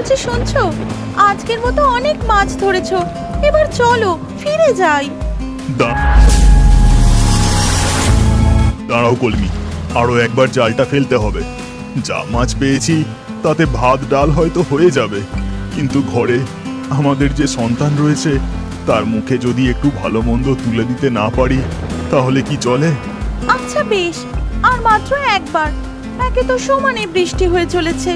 বলছি শুনছো, আজকের মতো অনেক মাছ ধরেছো, এবার চলো ফিরে যাই। দাঁড়াও কলমি, আরো একবার জালটা ফেলতে হবে। যা মাছ পেয়েছি তাতে ভাত ডাল হয়তো হয়ে যাবে, কিন্তু ঘরে আমাদের যে সন্তান রয়েছে তার মুখে যদি একটু ভালো মন্দ তুলে দিতে না পারি তাহলে কি চলে? আচ্ছা বেশ, আর মাত্র একবার। একে তো সমানে বৃষ্টি হয়ে চলেছে,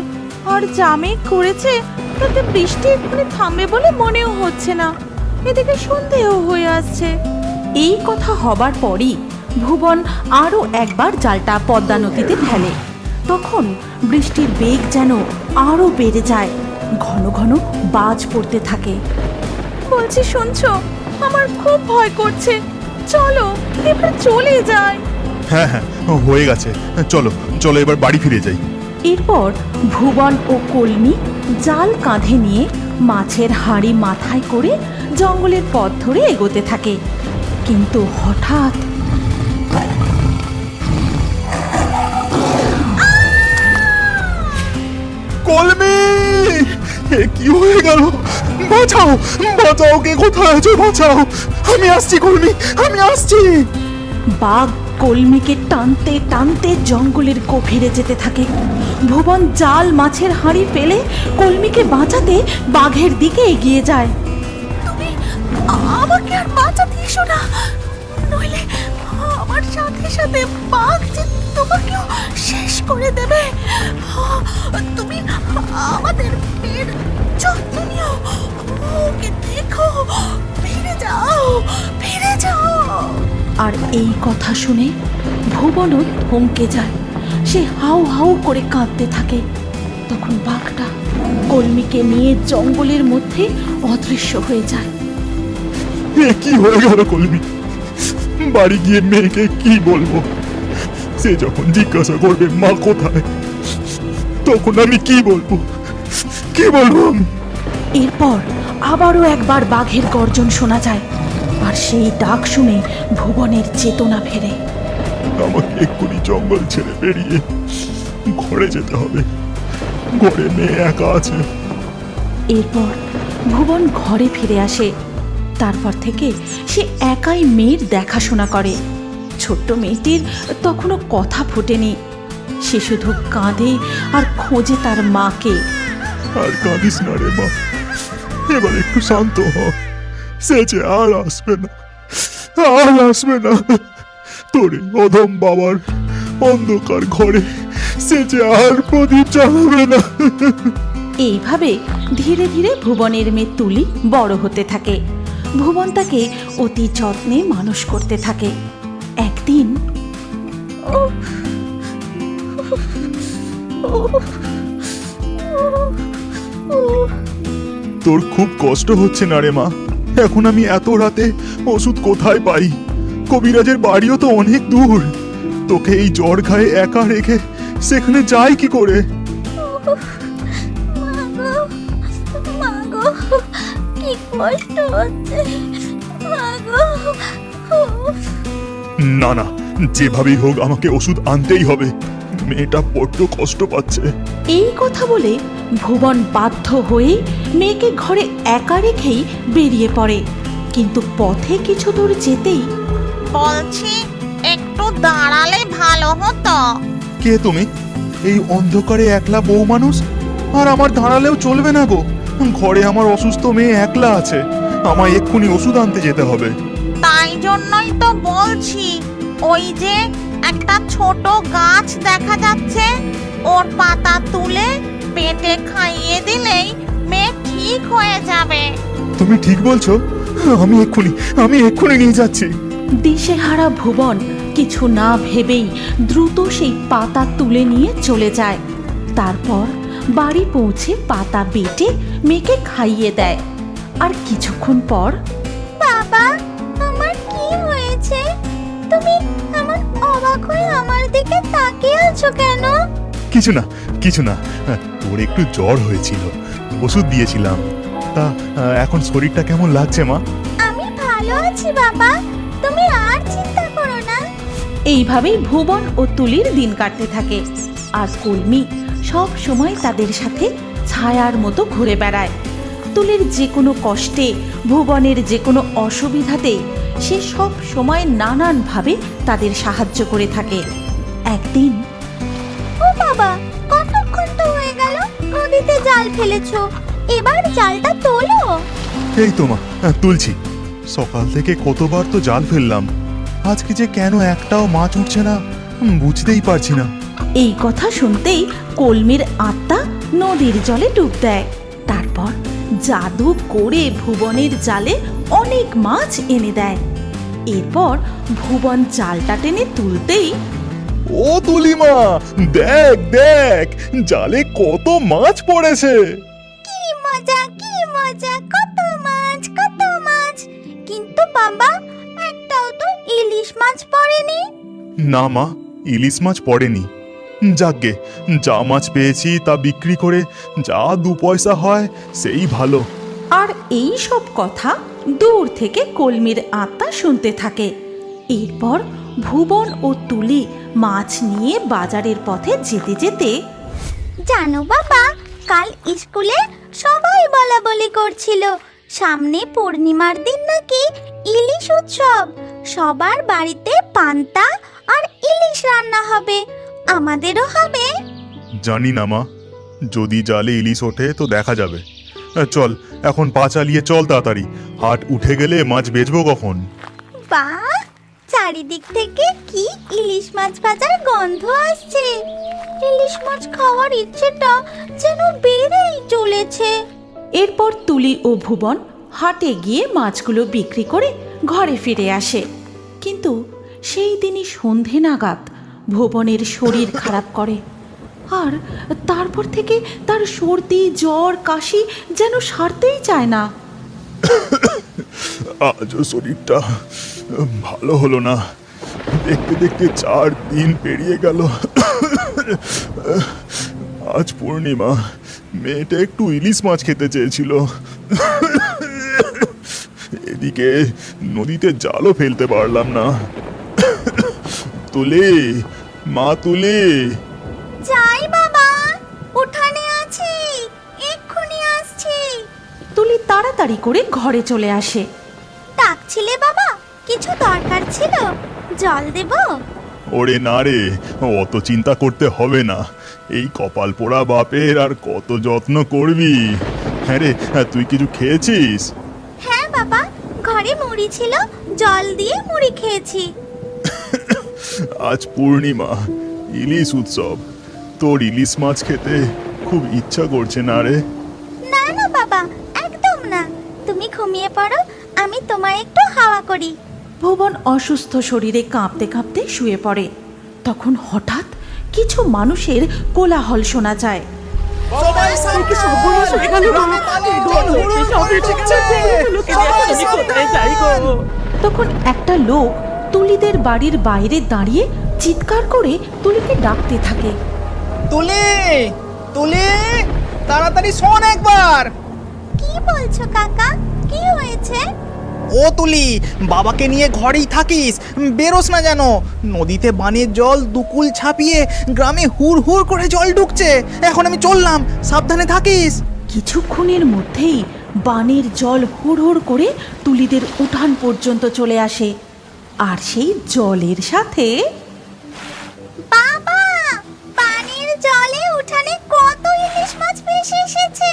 আর যা মেঘ করেছে তাতে বৃষ্টি এক্ষুনি থামবে বলে মনেও হচ্ছে না। এদিকে সন্দেহ হয়ে আসছে। এই কথা হবার পরই ভুবন আরও একবার জালটা পদ্মা নদীতে ফেলে। তখন বৃষ্টির বেগ যেন আরও বেড়ে যায়, ঘন ঘন বাজ পড়তে থাকে। বলছি শুনছো, আমার খুব ভয় করছে, চলো এবার চলে যাই। হ্যাঁ হ্যাঁ, হয়ে গেছে, চলো চলো এবার বাড়ি ফিরে যাই। এরপর ভুবন ও কলমি জাল কাঁধে নিয়ে মাছের হাঁড়ি মাথায় করে জঙ্গলের পথ ধরে এগোতে থাকে। কিন্তু হঠাৎ কলমি, এ কি হয়ে গেল? বাঁচাও বাঁচাও, কে কোথায় আছো? বাঁচাও, আমি আসছি কলমি, আমি আসছি। বাঘ কলমিকে টানতে টানতে জঙ্গলের গভীরে যেতে থাকে। ভুবন জাল মাছের হাঁড়ি ফেলে কলমিকে বাঁচাতে বাঘের দিকে এগিয়ে যায়। তুমি আমাকে আর বাঁচাতে এসো না, নইলে আমার সাথে সাথে বাঘ যে তোমাকেও শেষ করে দেবে। তুমি আমাদের মেয়ের যত্ন নিও, ওকে দেখো, ফিরে যাও, ফিরে যাও। আর এই কথা শুনে ভুবনও থমকে যায়, সে হাউ হাউ করে কাঁদতে থাকে। তখন বাঘটা কলমিকে নিয়ে জঙ্গলের মধ্যে অদৃশ্য হয়ে যায়। এ কি হয়ে গেল কলমি? বাড়ি গিয়ে মেয়েকে কি বলবো? সে যখন জিজ্ঞাসা করবে মা কোথায়, তখন আমি কি বলবো? কি বলবো আমি? এরপর আবারও একবার বাঘের গর্জন শোনা যায়, আর সেই ডাক শুনে ভুবনের চেতনা ফেরে। আমাকে এক্ষুনি জঙ্গল ছেড়ে বেরিয়ে ঘরে যেতে হবে, ঘরে মেয়ে একা আছে। এরপর ভুবন ঘরে ফিরে আসে। তারপর থেকে সে একাই মেয়ের দেখাশোনা করে। ছোট্ট মেয়েটির তখনও কথা ফোটেনি, সে শুধু কাঁদে আর খোঁজে তার মাকে। আর কাঁদিস না রে মা, এবার একটু শান্ত হ। সে যে আর আসবে না, আর আসবে না। তোর এই অধম বাবার অন্ধকার ঘরে সে যে আর প্রদীপ জ্বালাবে না। এইভাবে ধীরে ধীরে ভুবনের মেয়ে তুলি বড় হতে থাকে। ভুবন তাকে অতি যত্নে মানুষ করতে থাকে। একদিন তোর খুব কষ্ট হচ্ছে না রে মা? এখন আমি এত রাতে ওষুধ কোথায় পাই? কবিরাজের বাড়িও তো অনেক দূর। তোকে এই জ্বর ঘায়ে একা রেখে সেখানে যাই কি করে? কি কষ্ট হচ্ছে না না, যেভাবেই হোক আমাকে ওষুধ আনতেই হবে, মেয়েটা বড্ড কষ্ট পাচ্ছে। এই কথা বলে ভুবন বাধ্য হয়ে মেয়েকে ঘরে একা রেখেই বেরিয়ে পড়ে। কিন্তু পথে কিছু দূর যেতেই বলছি একটু দাঁড়ালে ভালো হতো। কে তুমি? এই অন্ধকারে একলা বউ মানুষ? আর আমার দাঁড়ালেও চলবে না গো, ঘরে আমার অসুস্থ মেয়ে একলা আছে, আমায় এক্ষুনি ওষুধ আনতে যেতে হবে। তাই জন্যই তো বলছি, ওই যে একটা ছোট গাছ দেখা যাচ্ছে, ওর পাতা তুলে পেটে খাইয়ে দিলেই মেয়ে ঠিক হয়ে যাবে। তুমি ঠিক বলছো? আমি এক্ষুনি নিয়ে যাচ্ছি। দিশেহারা ভুবন কিছু না ভেবেই দ্রুত সেই পাতা তুলে নিয়ে চলে যায়। তারপর বাড়ি পৌঁছে পাতা বেটে মেয়েকে খাইয়ে দেয়। আর কিছুক্ষণ পর, বাবা, আমার কি হয়েছে? তুমি এমন অবাক হয়ে আমার দিকে তাকিয়ে আছো কেন? কিছু না কিছু না, তোর একটু জ্বর হয়েছিল, ওষুধ দিয়েছিলাম। তা এখন শরীরটা কেমন লাগছে মা? আমি ভালো আছি বাবা, তুমি আর চিন্তা করো না। এইভাবেই ভুবন ও তুলির দিন কাটতে থাকে। আর কলমি সব সময় তাদের সাথে ছায়ার মতো ঘুরে বেড়ায়। তুলির যে কোনো কষ্টে, ভুবনের যে কোনো অসুবিধাতে সে সব সময় নানানভাবে তাদের সাহায্য করে থাকে। একদিন, ও বাবা, কতক্ষণ তো হয়ে গেল নদীতে জাল ফেলেছো, এবার জালটা তোলো। এই তো মা, তুলছি। সকাল থেকে কতবার তো জাল ফেললাম, আজকে যে কেন একটাও মাছ উঠছে না বুঝতেই পারছি না। এই কথা শুনতেই কলমির আত্মা নদীর জলে ডুব দেয়। তারপর জাদু করে ভুবনের জালে অনেক মাছ এনে দেয়। এরপর ভুবন জালটা টেনে তুলতেই, ও তুলিমা, দেখ দেখ, জালে কত মাছ পড়েছে। কি মজা, কি মজা, কত মাছ, কত মাছ। কিন্তু বাবা, একটাও তো ইলিশ মাছ পড়েনি। না মা, ইলিশ মাছ পড়েনি। যাকগে, যা মাছ পেয়েছি তা বিক্রি করে যা 2 পয়সা হয় সেই ভালো। আর এই সব কথা দূর থেকে কলমির আত্মা শুনতে থাকে। এরপর ভুবন ও তুলি মাছ নিয়ে বাজারের পথে যেতে যেতে, জানো বাবা, কাল স্কুলে সবাই বলা বলি করছিল সামনে পূর্ণিমার দিন নাকি ইলিশ উৎসব, সবার বাড়িতে পান্তা আর ইলিশ রান্না হবে, আমাদেরও হবে। জানি না মা, যদি জালে ইলিশ ওঠে তো দেখা যাবে। চল এখন পা চালিয়ে চল তাড়াতাড়ি, হাট উঠে গেলে মাছ বেচবো কখন। বাহ, চারিদিক থেকে কি ইলিশ মাছ ভাজার গন্ধ আসছে। ইলিশ মাছ খাওয়ার ইচ্ছেটা যেন বেড়েই চলেছে। এরপর তুলি ও ভুবন হাটে গিয়ে মাছগুলো বিক্রি করে ঘরে ফিরে আসে। কিন্তু সেই দিনই সন্ধে নাগাদ ভুবনের শরীর খারাপ করে, আর তারপর থেকে তার সর্দি, জ্বর, কাশি যেন সারতেই চায় না। আজও শরীরটা ভালো হলো না, দেখতে দেখতে 4 দিন পেরিয়ে গেল। আজ পূর্ণিমা, মেয়েটা একটু ইলিশ মাছ খেতে চেয়েছিল। এদিকে নদীতে জালও ফেলতে পারলাম না। তুলি, মা তুলি। যাই বাবা, উঠানে আছি, এক্ষুনি আসছি। তুলি তাড়াতাড়ি করে ঘরে চলে আসে। ডাকছিলে বাবা, কিছু দরকার ছিল, জল দেব? ওরে না রে, অত চিন্তা করতে হবে না। এই কপাল পোড়া বাপের আর কত যত্ন করবি। হ্যাঁ রে, তুই কিছু খেয়েছিস? হ্যাঁ বাবা, ঘরে মুড়ি ছিল, জল দিয়ে মুড়ি খেয়েছি। আজ পূর্ণিমা, ইলিশ উৎসব, তোর ইলিশ মাছ খেতে খুব ইচ্ছা করছে না রে? না না বাবা, একদম না, তুমি ঘুমিয়ে পড়ো, আমি তোমায় একটু হাওয়া করি। ভুবন অসুস্থ শরীরে কাঁপতে কাঁপতে শুয়ে পড়ে। তখন হঠাৎ কিছু মানুষের কোলাহল শোনা যায়। তখন একটা লোক তুলিদের বাড়ির বাইরে দাঁড়িয়ে চিৎকার করে তুলিকে ডাকতে থাকে। তুলি, তুলি, তাড়াতাড়ি শোন একবার। কি বলছো কাকা, কি হয়েছে? ও তুলি, বাবাকে নিয়ে ঘরেই থাকিস, বেরোস না যেন। নদীতে বানের জল দুকুল ছাপিয়ে গ্রামে হুড় হুড় করে জল ঢুকছে। এখন আমি চললাম, সাবধানে থাকিস। কিছুক্ষণের মধ্যেই বানের জল হুড় হুড় করে তুলিদের উঠান পর্যন্ত চলে আসে। আর সেই জলের সাথে, বাবা, পানির জলে উঠানে কত ইলিশ মাছ ভেসে এসেছে,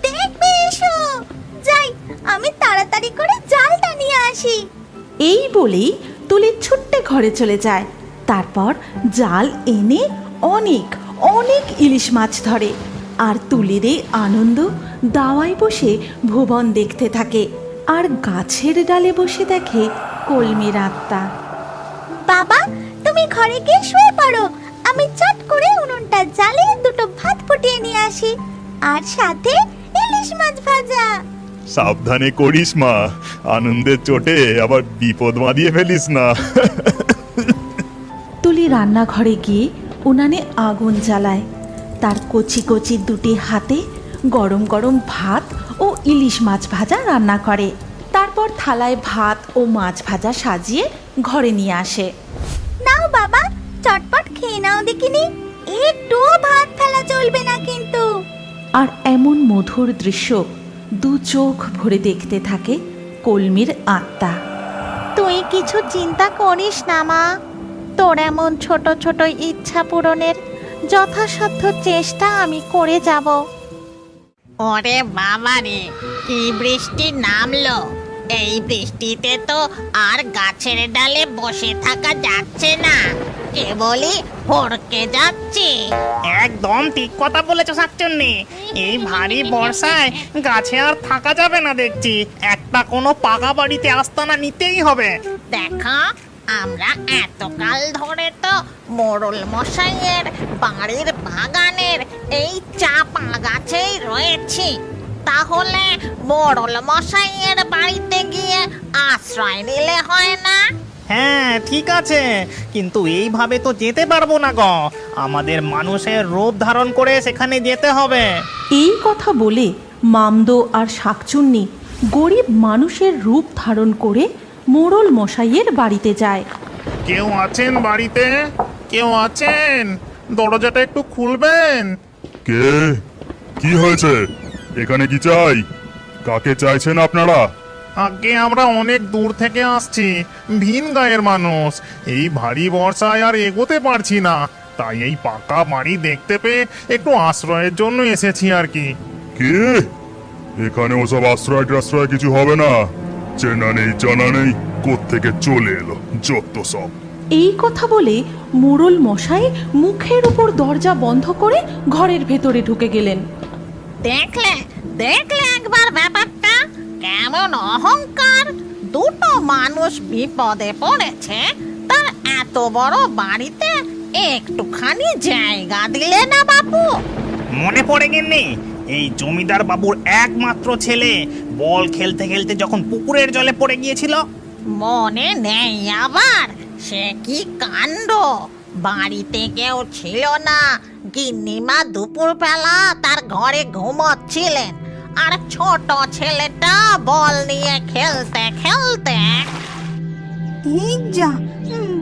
দেখবে এসো। যাই, আমি তাড়াতাড়ি করে জালটা নিয়ে আসি। এই বলেই তুলি ছুট্টে ঘরে চলে যায়। তারপর জাল এনে অনেক অনেক ইলিশ মাছ ধরে। আর তুলির এই আনন্দ দাওয়ায় বসে ভুবন দেখতে থাকে, আর গাছের ডালে বসে দেখে কলমির আত্মা। বাবা, তুমি ঘরে গিয়ে শুয়ে পড়ো, আমি চট করে উনুনটা জ্বালিয়ে 2টো ভাত ফুটিয়ে নিয়ে আসি, আর সাথে ইলিশ মাছ ভাজা। সাবধানে করিস মা, আনন্দের চোটে আবার বিপদ বাঁধিয়ে ফেলিস না। তুলি রান্নাঘরে গিয়ে উনানে আগুন জ্বালায়। তার কচি কচি 2টি হাতে গরম গরম ভাত ও ইলিশ মাছ ভাজা রান্না করে। তারপর থালায় ভাত ও মাছ ভাজা সাজিয়ে ঘরে নিয়ে আসে। নাও বাবা, চটপট খেয়ে নাও দেখিনি, একটুও ভাত ফেলা চলবে না কিন্তু। আর এমন মধুর দৃশ্য দু চোখ ভরে দেখতে থাকে কলমির আত্মা। তুই কিছু চিন্তা করিস না মা, তোর এমন ছোট ছোট ইচ্ছা পূরণের যথাসাধ্য চেষ্টা আমি করে যাব। ওরে বাবা রে, কি বৃষ্টি নামলো! এই বৃষ্টিতে তো আর গাছের ডালে বসে থাকা যাচ্ছে না, কেবলই ফড়কে যাচ্ছে। একদম ঠিক কথা বলেছো শাকচুন্নি। এই ভারী বর্ষায় গাছে আর থাকা যাবে না দেখছি। একটা কোনো পাকা বাড়িতে আস্তানা নিতেই হবে। দেখো, আমরা এতকাল ধরে তো মোড়ল মশাইয়ের বাড়ির বাগানের এই চাপা গাছেই রয়েছি, তাহলে মোড়ল মশাইয়ের বাড়িতে গিয়ে আশ্রয় নিলে হয় না? হ্যাঁ ঠিক আছে, কিন্তু এইভাবে তো যেতে পারবো না গো। আমাদের মানুষের রূপ ধারণ করে সেখানে যেতে হবে। এই কথা বলে মামদো আর শাকচুন্নি গরিব মানুষের রূপ ধারণ করে মোড়ল মশাইয়ের বাড়িতে যায়। কেউ আছেন বাড়িতে? কেউ আছেন? দরজাটা একটু খুলবেন। কে? কি হয়েছে? এখানে কি চাই? কাকে চাইছেন আপনারা? আগে আমরা অনেক দূর থেকে আসছি, ভিন গায়ের মানুষ। এই ভারী বর্ষায় আর এগোতে পারছি না, তাই এই পাকা বাড়ি দেখতে পেয়ে একটু আশ্রয়ের জন্য এসেছি আর কি। কি? এখানে ওসব আশ্রয় টাশ্রয় কিছু হবে না। চেনা নেই জানা নেই, কোত্থেকে চলে এলো যত সব। এই কথা বলে মোড়ল মশাই মুখের উপর দরজা বন্ধ করে ঘরের ভেতরে ঢুকে গেলেন। দেখলে দেখলে একবার ব্যাপারটা, কেমন অহংকার! দুটো মানুষ বিপদে পড়েছে, তার এত বড় বাড়িতে একটুখানি জায়গা দিলে না বাপু? মনে পড়ে গেননি, এই জমিদার বাবুর একমাত্র ছেলে বল খেলতে খেলতে যখন পুকুরের জলে পড়ে গিয়েছিল। মনে নেই আবার? সে কি কাণ্ড! বাড়িতে কেউ ছিল না, গিন্নিমা দুপুরবেলা তার ঘরে ঘুমোচ্ছিলেন, আর ছোট ছেলেটা বল নিয়ে খেলতে খেলতে। এই যা,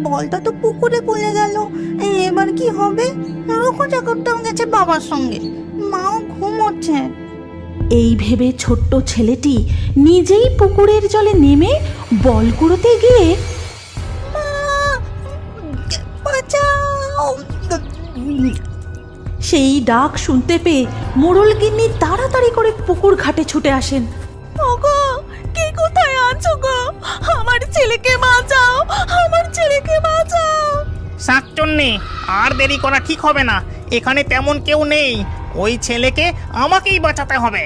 বলটা তো পুকুরে পড়ে গেল। এবার কি হবে? রোকো চাকরটাও গেছে বাবার সঙ্গে, মাও ঘুমোচ্ছে। এই ভেবে ছোট্ট ছেলেটি নিজেই পুকুরের জলে নেমে বল কুড়োতে গিয়ে বাঁচাও! সেই ডাক শুনতে পেয়ে মোড়ল গিন্নি তাড়াতাড়ি করে পুকুর ঘাটে ছুটে আসেন। ওগো, কে কোথায় আছো গো? আমার ছেলেকে বাঁচাও, আমার ছেলেকে বাঁচাও। শাকচুন্নি, আর দেরি করা ঠিক হবে না। এখানে তেমন কেউ নেই, ওই ছেলেকে আমাকেই বাঁচাতে হবে।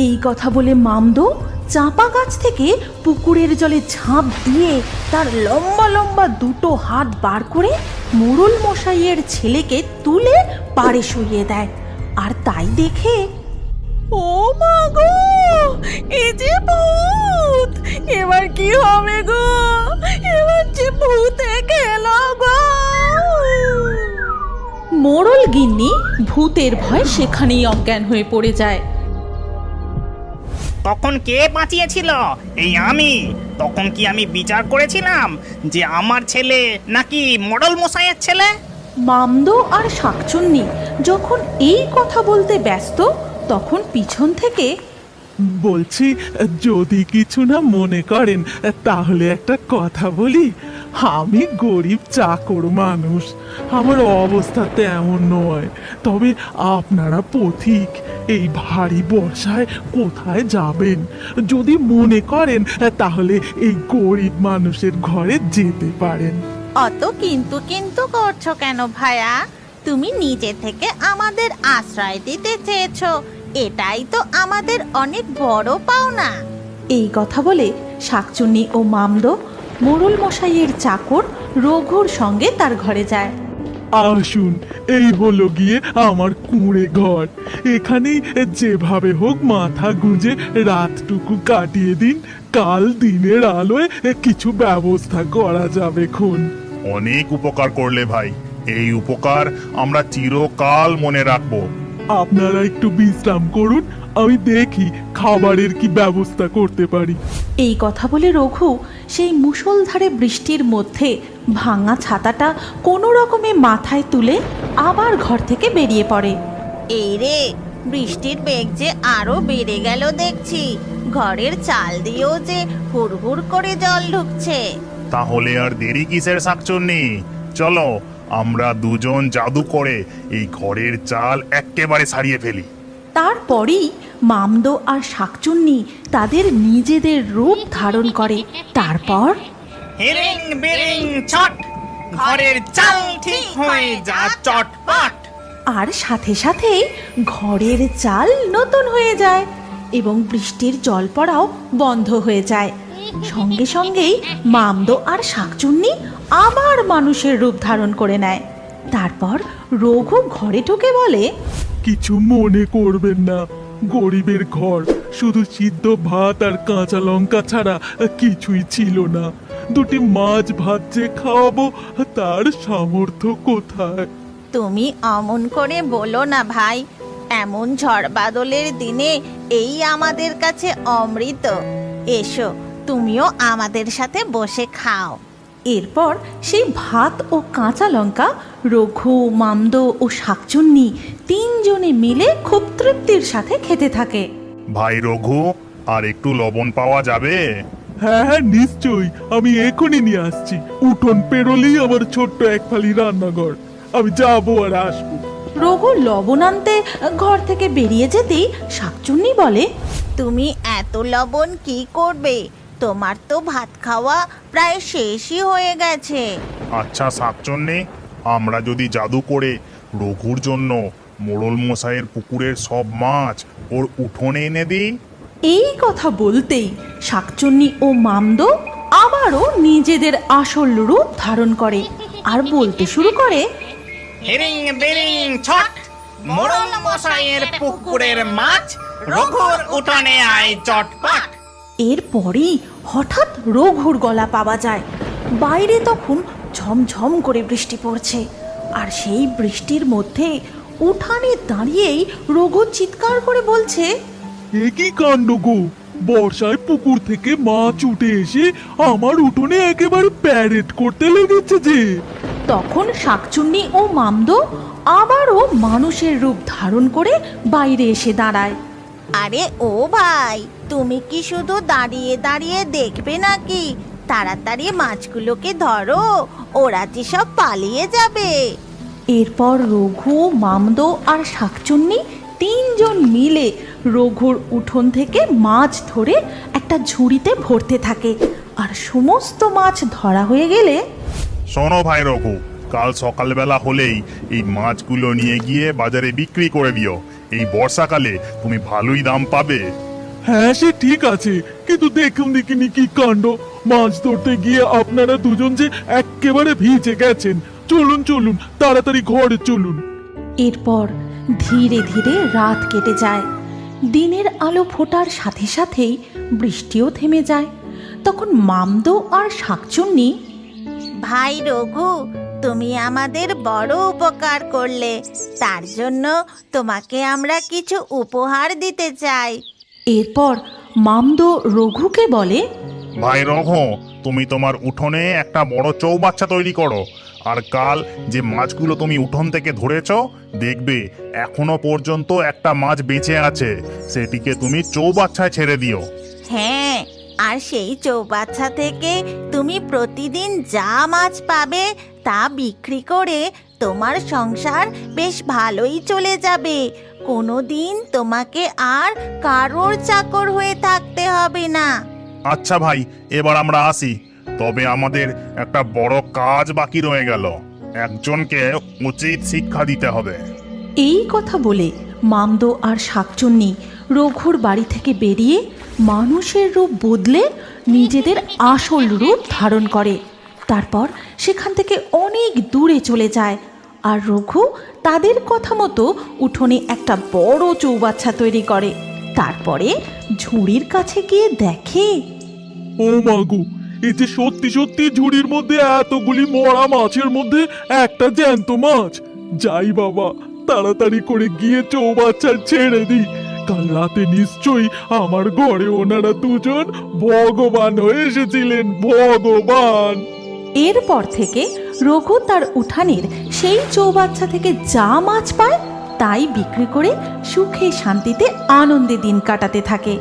এই কথা বলে মামদো চাপা গাছ থেকে পুকুরের জলে ঝাঁপ দিয়ে তার লম্বা লম্বা দুটো হাত বার করে মোড়ল মশাইয়ের ছেলেকে তুলে পাড়ে শুইয়ে দেয়। আর তাই দেখে, ও মা গো, এ যে ভূত! এবার কি হবে গো? এবার যে ভূতে খেলো গো! মোড়ল গিন্নি ভূতের ভয় সেখানেই অজ্ঞান হয়ে পড়ে যায়। তখন কে বাঁচিয়েছিল? এই আমি। তখন কি আমি বিচার করেছিলাম যে আমার ছেলে নাকি মোড়ল মশাইয়ের ছেলে? মামদো আর শাকচুন্নি যখন এই কথা বলতে ব্যস্ত, তখন পিছন থেকে, বলছি, যদি কিছু না মনে করেন তাহলে একটা কথা বলি। আমি গরিব চাকর মানুষ, আমার অবস্থা তেমন নয়। তবে আপনারা পথিক, এই ভারী বর্ষায় কোথায় যাবেন? যদি মনে করেন তাহলে এই গরিব মানুষের ঘরে যেতে পারেন। অত কিন্তু কিন্তু করছো কেন ভাইয়া? তুমি নিজে থেকে আমাদের আশ্রয় দিতে চেয়েছো, এটাই তো আমাদের অনেক বড় পাওনা। এই কথা বলে শাকচুন্নি ও মামদো মোড়ল মশাইয়ের চাকর রঘুর সঙ্গে তার ঘরে যায়। আসুন, এই হলো গিয়ে আমার কুঁড়ে ঘর। এখানেই যেভাবে হোক মাথা গুঁজে রাতটুকু কাটিয়ে দিন, কাল দিনের আলোয় কিছু ব্যবস্থা করা যাবে খন। অনেক উপকার করলে ভাই, এই উপকার আমরা চিরকাল মনে রাখবো। আপনারা একটু বিশ্রাম করুন, আমি দেখি খাবারের কি ব্যবস্থা করতে পারি। এই কথা বলে রঘু সেই মুষলধারে বৃষ্টির মধ্যে ভাঙা ছাতাটা কোনো রকমে মাথায় তুলে আবার ঘর থেকে বেরিয়ে পড়ে। এই রে, বৃষ্টির বেগ যে আরো বেড়ে গেল দেখছি। ঘরের চাল দিয়েও যে হুড়হুড় করে জল ঢুকছে। তাহলে আর দেরি কিসের শাকচুন্নি? চলো আমরা দুজন জাদু করে এই ঘরের চাল একেবারে সারিয়ে ফেলি। তারপরেই মামদো আর শাকচুন্নি তাদের নিজেদের রূপ ধারণ করে। তারপর হিরিং বিরিং ছট, ঘরের চাল ঠিক হয়ে যা চটপট। আর সাথে সাথেই ঘরের চাল নতুন হয়ে যায় এবং বৃষ্টির জল পড়াও বন্ধ হয়ে যায়। সঙ্গে সঙ্গেই মামদো আর শাকচুন্নি আবার মানুষের রূপ ধারণ করে নেয়। তারপর রঘু ঘরে ঢুকে বলে, কিছু মনে করবেন না, গরিবের ঘর, শুধু সিদ্ধ ভাত আর কাঁচা লঙ্কা ছাড়া কিছুই ছিল না। দুটি মাছ ভাত যে খাওয়াবো তার সামর্থ্য কোথায়? তুমি অমন করে বলো না ভাই, এমন ঝড় বাদলের দিনে এই আমাদের কাছে অমৃত। এসো, তুমিও আমাদের সাথে বসে খাও। এরপর সেই ভাত ও কাঁচা লঙ্কা রঘু, মামদো ও শাকচুন্নি তিনজনে মিলে খুব তৃপ্তির সাথে খেতে থাকে। ভাই রঘু, আর একটু লবণ পাওয়া যাবে? হ্যাঁ হ্যাঁ, নিশ্চয়ই, আমি এখনই নিয়ে আসছি। উঠোন পেরোলেই আমার ছোট্ট এক ফালি রান্নাঘর, আমি যাবো আর আসবো। রঘু লবণ আনতে ঘর থেকে বেরিয়ে যেতেই শাকচুন্নি বলে, তুমি এত লবণ কি করবে? তোমার তো ভাত খাওয়া প্রায় শেষই হয়ে গেছে। আচ্ছা শাকচুন্নি, আমরা যদি জাদু করে রঘুর জন্য মোড়ল মশাইয়ের পুকুরের সব মাছ ওর উঠোনে এনে দিই? এই কথা বলতেই শাকচুন্নি ও মামদো আবারও নিজেদের আসল রূপ ধারণ করে আর বলতে শুরু করে, হিরিং বিরিং ছট, মোড়ল মশাইয়ের পুকুরের মাছ রঘুর উঠানে আয় চটপট। এরপরেই হঠাৎ রঘুর গলা পাওয়া যায়। বাইরে তখন ঝমঝম করে বৃষ্টি পড়ছে, আর সেই বৃষ্টির মধ্যে উঠানে দাঁড়িয়েই রঘু চিৎকার করে বলছে, এ কি কাণ্ড গো! বর্ষায় পুকুর থেকে মাছ উঠে এসে আমার উঠোনে একেবারে প্যারেড করতে লেগেছে যে। তখন শাকচুন্নি ও মামদো আবারও মানুষের রূপ ধারণ করে বাইরে এসে দাঁড়ায়। আরে ও ভাই, তুমি কি শুধু দাঁড়িয়ে দাঁড়িয়ে দেখবে নাকি? তাড়াতাড়ি মাছগুলোকে ধরো, ওরা যে সব পালিয়ে যাবে। এরপর রঘু, মামদো আর শাকচুন্নি তিনজন মিলে রঘুর উঠোন থেকে মাছ ধরে একটা ঝুড়িতে ভরতে থাকে। আর সমস্ত মাছ ধরা হয়ে গেলে শোনো ভাই রঘু, কাল সকালবেলা হলেই এই মাছগুলো নিয়ে গিয়ে বাজারে বিক্রি করে দিও। এই বর্ষাকালে তুমি ভালোই দাম পাবে। হ্যাঁ সে ঠিক আছে, কিন্তু দেখুন দেখিনি কি কাণ্ড! মাছ ধরতে গিয়ে আপনারা দুজন যে একেবারে ভিজে গেছেন। চলুন চলুন, তাড়াতাড়ি ঘরে চলুন। এরপর ধীরে ধীরে রাত কেটে যায়। দিনের আলো ফোটার সাথে সাথেই বৃষ্টিও থেমে যায়। তখন মামদো আর শাকচুন্নি, ভাই রঘু, তুমি আমাদের বড় উপকার করলে, তার জন্য তোমাকে আমরা কিছু উপহার দিতে চাই। এরপর মামদো রঘুকে বলে, ভাই রঘু, তুমি তোমার উঠোনে একটা বড় চৌবাচ্চা তৈরি করো, আর কাল যে মাছগুলো তুমি উঠোন থেকে ধরেছো, দেখবে এখনো পর্যন্ত একটা মাছ বেঁচে আছে, সেটিকে তুমি চৌবাচ্চায় ছেড়ে দিও। হ্যাঁ, আর সেই চৌবাচ্চা থেকে তুমি প্রতিদিন যা মাছ পাবে তা বিক্রি করে তোমার সংসার বেশ ভালোই চলে যাবে। কোনোদিন তোমাকে আর কারোর চাকর হয়ে থাকতে হবে না। আচ্ছা ভাই, এবার আমরা আসি। তবে আমাদের একটা বড় কাজ বাকি রয়ে গেল। একজনকে উচিত শিক্ষা দিতে হবে। এই কথা বলে মামদো আর শাকচুন্নি রঘুর বাড়ি থেকে বেরিয়ে মানুষের রূপ বদলে নিজেদের আসল রূপ ধারণ করে। তারপর সেখান থেকে অনেক দূরে চলে যায়। আর রঘু তাদের কথা মতো উঠোনে একটা বড় চৌবাচ্চা তৈরি করে। তারপরে ঝুড়ির কাছে গিয়ে দেখে, ও মাগো, এই যে সত্যি সত্যি ঝুড়ির মধ্যে এতগুলি মরা মাছের মধ্যে একটা জ্যান্ত মাছ। যাই বাবা, তাড়াতাড়ি করে গিয়ে চৌবাচ্চা ছেড়ে দিই। কাল রাতে নিশ্চয়ই আমার ঘরে ওনারা দুজন ভগবান হয়ে এসেছিলেন, ভগবান। এরপর থেকে রঘু তার উঠানের সেই চৌবাচ্চা থেকে যা মাছ পায় তাই বিক্রি করে সুখে শান্তিতে আনন্দে দিন কাটাতে থাকে।